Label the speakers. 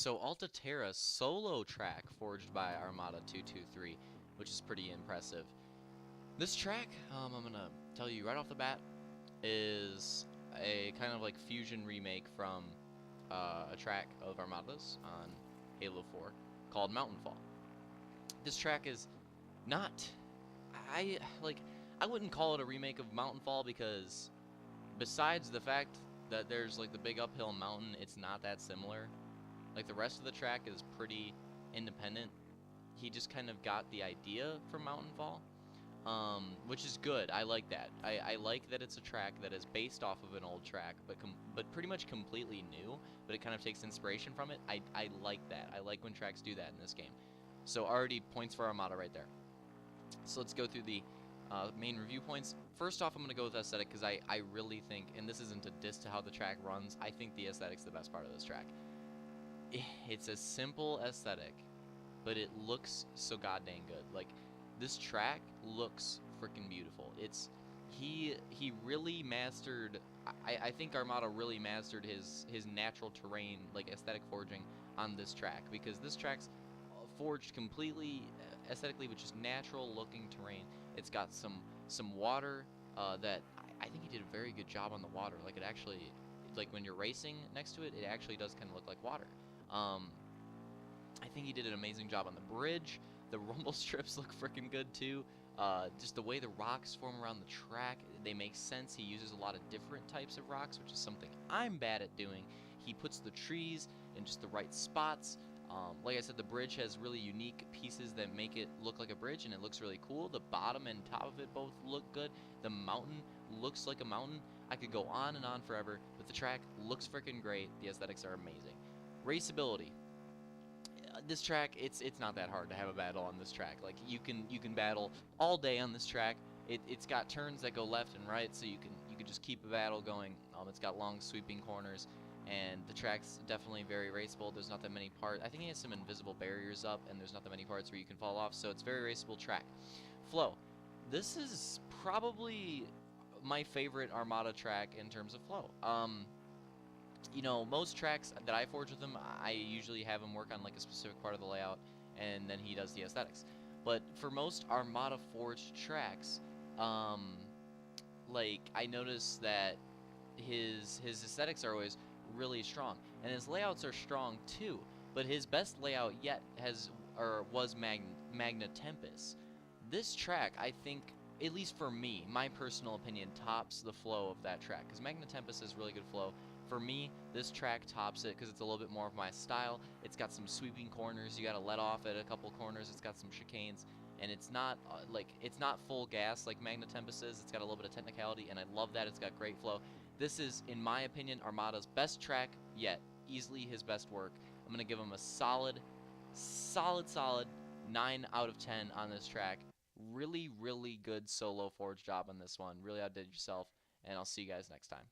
Speaker 1: So Alta Terra solo track forged by Armada 223, which is pretty impressive. This track, I'm gonna tell you right off the bat, is a kind of like fusion remake from a track of Armada's on Halo 4 called Mountain Fall. This track is not, I wouldn't call it a remake of Mountain Fall because besides the fact that there's like the big uphill mountain, it's not that similar. Like the rest of the track is pretty independent. He just kind of got the idea from Mountain Fall, which is good. I like that. I like that it's a track that is based off of an old track, but pretty much completely new. But it kind of takes inspiration from it. I like that. I like when tracks do that in this game. So already points for Armada right there. So let's go through the main review points. First off, I'm going to go with aesthetic because I really think, and this isn't a diss to how the track runs, I think the aesthetic's the best part of this track. It's a simple aesthetic, but it looks so goddamn good. Like, this track looks freaking beautiful. He really mastered, I think Armada really mastered his natural terrain, like aesthetic forging on this track, because this track's forged completely aesthetically with just natural looking terrain. It's got some water that I think he did a very good job on the water. Like, it actually, like when you're racing next to it, it actually does kind of look like water. I think he did an amazing job on the bridge. The rumble strips look freaking good too. Just the way the rocks form around the track, they make sense. He uses a lot of different types of rocks, which is something I'm bad at doing. He puts the trees in just the right spots. Like I said, the bridge has really unique pieces that make it look like a bridge, and it looks really cool. The bottom and top of it both look good. The mountain looks like a mountain. I could go on and on forever, but the track looks freaking great. The aesthetics are amazing. Raceability. This track, it's not that hard to have a battle on this track. Like, you can battle all day on this track. It's got turns that go left and right, so you can just keep a battle going. It's got long sweeping corners, and the track's definitely very raceable. There's not that many parts. I think it has some invisible barriers up, and there's not that many parts where you can fall off, so it's very raceable track. Flow. This is probably my favorite Armada track in terms of flow. You know, most tracks that I forge with him, I usually have him work on like a specific part of the layout, and then he does the aesthetics. But for most Armada forged tracks, like, I notice that his aesthetics are always really strong, and his layouts are strong too. But his best layout yet was Magna Tempest. This track, I think, at least for me, my personal opinion, tops the flow of that track, because Magna Tempest has really good flow. For me, this track tops it because it's a little bit more of my style. It's got some sweeping corners. You got to let off at a couple corners. It's got some chicanes, and it's not it's not full gas like Magna Tempest is. It's got a little bit of technicality, and I love that. It's got great flow. This is, in my opinion, Armada's best track yet. Easily his best work. I'm gonna give him a solid 9 out of 10 on this track. Really, really good solo forge job on this one. Really outdid yourself, and I'll see you guys next time.